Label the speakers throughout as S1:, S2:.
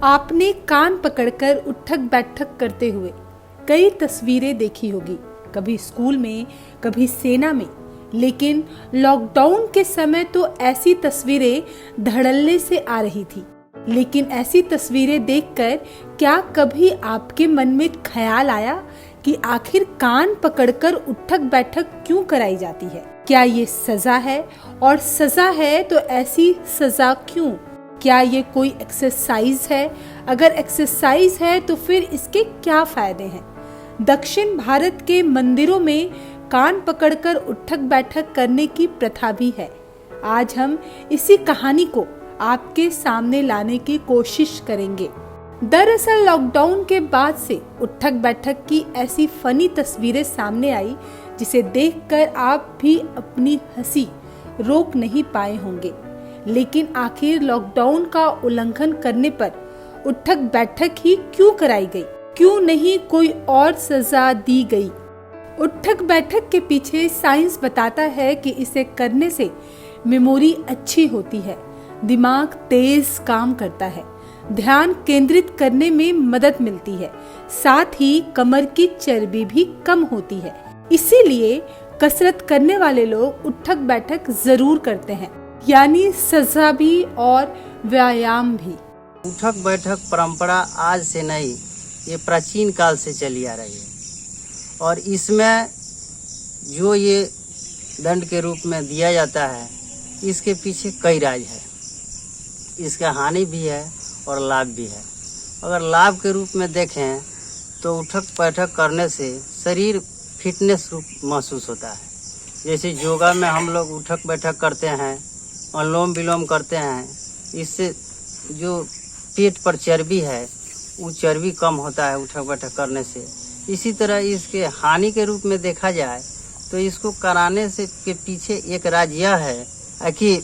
S1: आपने कान पकड़कर उठक बैठक करते हुए कई तस्वीरें देखी होगी, कभी स्कूल में, कभी सेना में। लेकिन लॉकडाउन के समय तो ऐसी तस्वीरें धड़ल्ले से आ रही थी। लेकिन ऐसी तस्वीरें देखकर क्या कभी आपके मन में ख्याल आया कि आखिर कान पकड़कर उठक बैठक क्यों कराई जाती है? क्या ये सजा है? और सजा है तो ऐसी सजा क्यों? क्या ये कोई एक्सरसाइज है? अगर एक्सरसाइज है तो फिर इसके क्या फायदे हैं? दक्षिण भारत के मंदिरों में कान पकड़कर उठक बैठक करने की प्रथा भी है। आज हम इसी कहानी को आपके सामने लाने की कोशिश करेंगे। दरअसल लॉकडाउन के बाद से उठक बैठक की ऐसी फनी तस्वीरें सामने आई जिसे देखकर आप भी अपनी हंसी रोक नहीं पाए होंगे। लेकिन आखिर लॉकडाउन का उल्लंघन करने पर उठक बैठक ही क्यों कराई गई? क्यों नहीं कोई और सजा दी गई? उठक बैठक के पीछे साइंस बताता है कि इसे करने से मेमोरी अच्छी होती है, दिमाग तेज काम करता है, ध्यान केंद्रित करने में मदद मिलती है, साथ ही कमर की चर्बी भी कम होती है। इसीलिए कसरत करने वाले लोग उठक बैठक जरूर करते हैं, यानी सजा भी और व्यायाम भी।
S2: उठक बैठक परंपरा आज से नहीं, ये प्राचीन काल से चली आ रही है और इसमें जो ये दंड के रूप में दिया जाता है, इसके पीछे कई राज है। इसका हानि भी है और लाभ भी है। अगर लाभ के रूप में देखें तो उठक बैठक करने से शरीर फिटनेस रूप महसूस होता है। जैसे योगा में हम लोग उठक बैठक करते हैं, अनुलोम विलोम करते हैं, इससे जो पेट पर चर्बी है वो चर्बी कम होता है उठक बैठक करने से। इसी तरह इसके हानि के रूप में देखा जाए तो इसको कराने से के पीछे एक राज यह है कि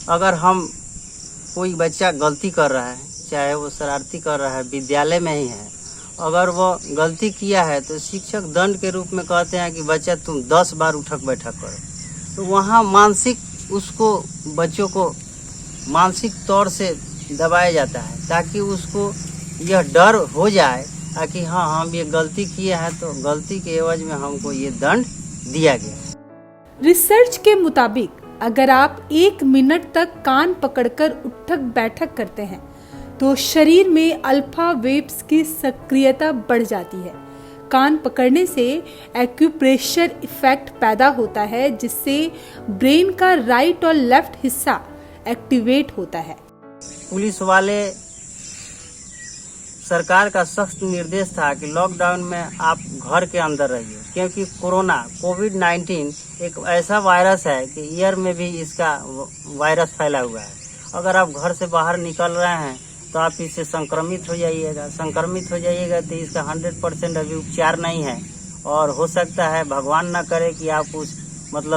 S2: अगर हम कोई बच्चा गलती कर रहा है, चाहे वो शरारती कर रहा है, विद्यालय में ही है, अगर वो गलती किया है तो शिक्षक दंड के रूप में कहते हैं कि बच्चा तुम 10 बार उठक बैठक करो। तो वहाँ मानसिक उसको बच्चों को मानसिक तौर से दबाया जाता है ताकि उसको यह डर हो जाए कि हाँ हम ये गलती किए हैं तो गलती के एवज में हमको ये दंड दिया गया।
S1: रिसर्च के मुताबिक अगर आप 1 मिनट तक कान पकड़कर उठक बैठक करते हैं तो शरीर में अल्फा वेव्स की सक्रियता बढ़ जाती है। कान पकड़ने से एक्यूप्रेशर इफेक्ट पैदा होता है जिससे ब्रेन का राइट और लेफ्ट हिस्सा एक्टिवेट होता है।
S2: पुलिस वाले सरकार का सख्त निर्देश था कि लॉकडाउन में आप घर के अंदर रहिए, क्योंकि कोविड-19 एक ऐसा वायरस है कि एयर में भी इसका वायरस फैला हुआ है। अगर आप घर से बाहर निकल रहे हैं तो आप इससे संक्रमित हो जाइएगा तो इसका 100% अभी उपचार नहीं है और हो सकता है भगवान ना करे कि आप उस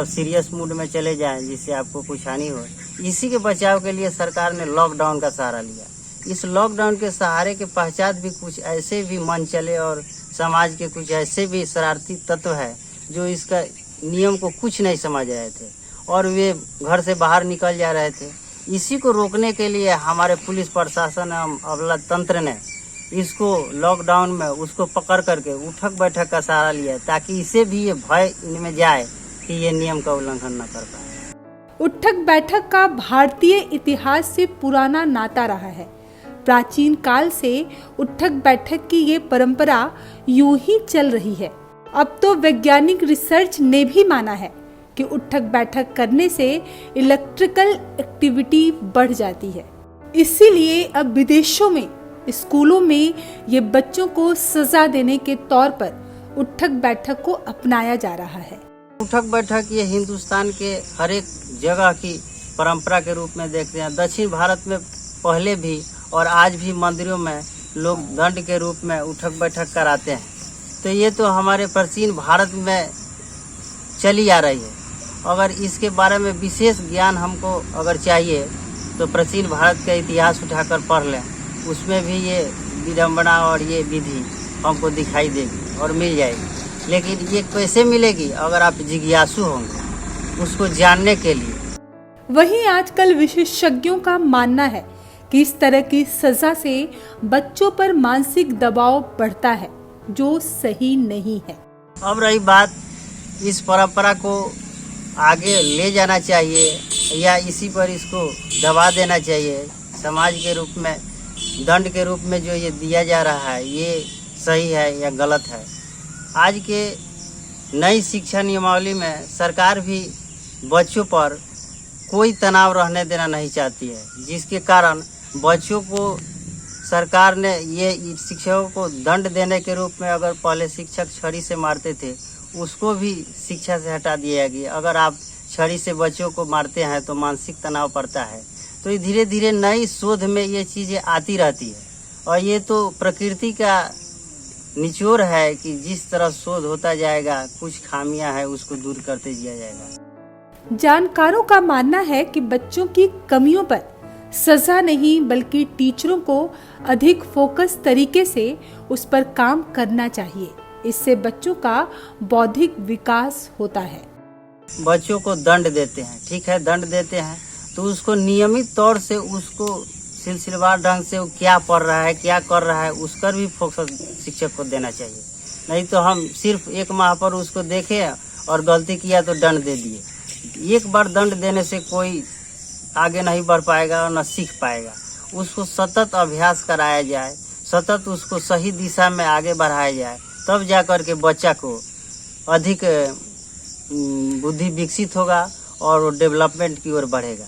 S2: सीरियस मूड में चले जाएं जिससे आपको कुछ हानि हो। इसी के बचाव के लिए सरकार ने लॉकडाउन का सहारा लिया। इस लॉकडाउन के सहारे के पश्चात भी कुछ ऐसे भी मन चले और समाज के कुछ ऐसे भी शरारती तत्व है जो इसका नियम को कुछ नहीं समझ रहे थे और वे घर से बाहर निकल जा रहे थे। इसी को रोकने के लिए हमारे पुलिस प्रशासन एवं अबला तंत्र ने इसको लॉकडाउन में उसको पकड़ करके उठक बैठक का सहारा लिया ताकि इसे भी ये भय इनमें जाए कि ये नियम का उल्लंघन न कर पाए।
S1: उठक बैठक का भारतीय इतिहास से पुराना नाता रहा है। प्राचीन काल से उठक बैठक की ये परंपरा यूं ही चल रही है। अब तो वैज्ञानिक रिसर्च ने भी माना है कि उठक बैठक करने से इलेक्ट्रिकल एक्टिविटी बढ़ जाती है। इसीलिए अब विदेशों में स्कूलों में ये बच्चों को सजा देने के तौर पर उठक बैठक को अपनाया जा रहा है।
S2: उठक बैठक ये हिंदुस्तान के हर एक जगह की परंपरा के रूप में देखते हैं। दक्षिण भारत में पहले भी और आज भी मंदिरों में लोग दंड के रूप में उठक बैठक कराते हैं। तो ये तो हमारे प्राचीन भारत में चली आ रही है। अगर इसके बारे में विशेष ज्ञान हमको अगर चाहिए तो प्राचीन भारत का इतिहास उठाकर पढ़ लें, उसमें भी ये विडम्बना और ये विधि हमको दिखाई देगी और मिल जाएगी। लेकिन ये कैसे मिलेगी? अगर आप जिज्ञासु होंगे उसको जानने के लिए।
S1: वहीं आजकल विशेषज्ञों का मानना है किस तरह की सजा से बच्चों पर मानसिक दबाव बढ़ता है जो सही नहीं है।
S2: अब रही बात, इस परंपरा को आगे ले जाना चाहिए या इसी पर इसको दबा देना चाहिए, समाज के रूप में दंड के रूप में जो ये दिया जा रहा है ये सही है या गलत है। आज के नई शिक्षा नियमावली में सरकार भी बच्चों पर कोई तनाव रहने देना नहीं चाहती है, जिसके कारण बच्चों को सरकार ने ये शिक्षकों को दंड देने के रूप में, अगर पहले शिक्षक छड़ी से मारते थे उसको भी शिक्षा से हटा दिया गया। अगर आप छड़ी से बच्चों को मारते हैं तो मानसिक तनाव पड़ता है। तो धीरे धीरे नई शोध में ये चीज़ें आती रहती है और ये तो प्रकृति का निचोड़ है कि जिस तरह शोध होता जाएगा कुछ खामियां है उसको दूर करते दिया जाएगा।
S1: जानकारों का मानना है कि बच्चों की कमियों पर सजा नहीं बल्कि टीचरों को अधिक फोकस तरीके से उस पर काम करना चाहिए। इससे बच्चों का बौद्धिक विकास होता है।
S2: बच्चों को दंड देते हैं, ठीक है, दंड देते हैं तो उसको नियमित तौर से उसको सिलसिलेवार ढंग से वो क्या पढ़ रहा है क्या कर रहा है उस पर भी फोकस शिक्षक को देना चाहिए। नहीं तो हम सिर्फ एक माह पर उसको देखें और गलती किया तो दंड दे दिए। एक बार दंड देने से कोई आगे नहीं बढ़ पाएगा और न सीख पाएगा। उसको सतत अभ्यास कराया जाए, सतत उसको सही दिशा में आगे बढ़ाया जाए, तब जा कर के बच्चा को अधिक बुद्धि विकसित होगा और वो डेवलपमेंट की ओर बढ़ेगा।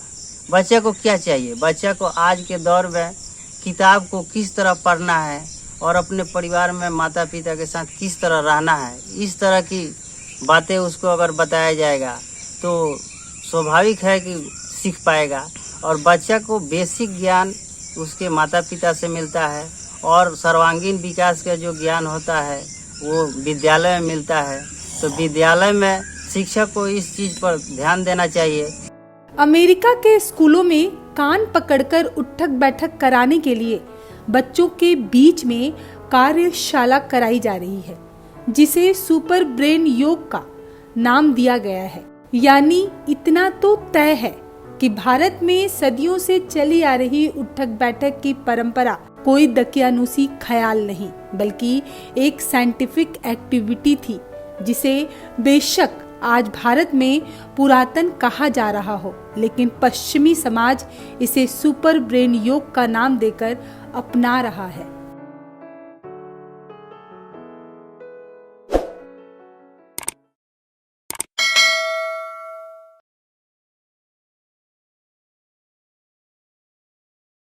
S2: बच्चे को क्या चाहिए? बच्चा को आज के दौर में किताब को किस तरह पढ़ना है और अपने परिवार में माता पिता के साथ किस तरह रहना है, इस तरह की बातें उसको अगर बताया जाएगा तो स्वाभाविक है कि सीख पाएगा। और बच्चा को बेसिक ज्ञान उसके माता पिता से मिलता है और सर्वांगीण विकास का जो ज्ञान होता है वो विद्यालय में मिलता है। तो विद्यालय में शिक्षक को इस चीज पर ध्यान देना चाहिए।
S1: अमेरिका के स्कूलों में कान पकड़कर उठक बैठक कराने के लिए बच्चों के बीच में कार्यशाला कराई जा रही है, जिसे सुपर ब्रेन योग का नाम दिया गया है। यानी इतना तो तय है कि भारत में सदियों से चली आ रही उठक बैठक की परंपरा कोई दकियानूसी ख्याल नहीं बल्कि एक साइंटिफिक एक्टिविटी थी, जिसे बेशक आज भारत में पुरातन कहा जा रहा हो, लेकिन पश्चिमी समाज इसे सुपर ब्रेन योग का नाम देकर अपना रहा है।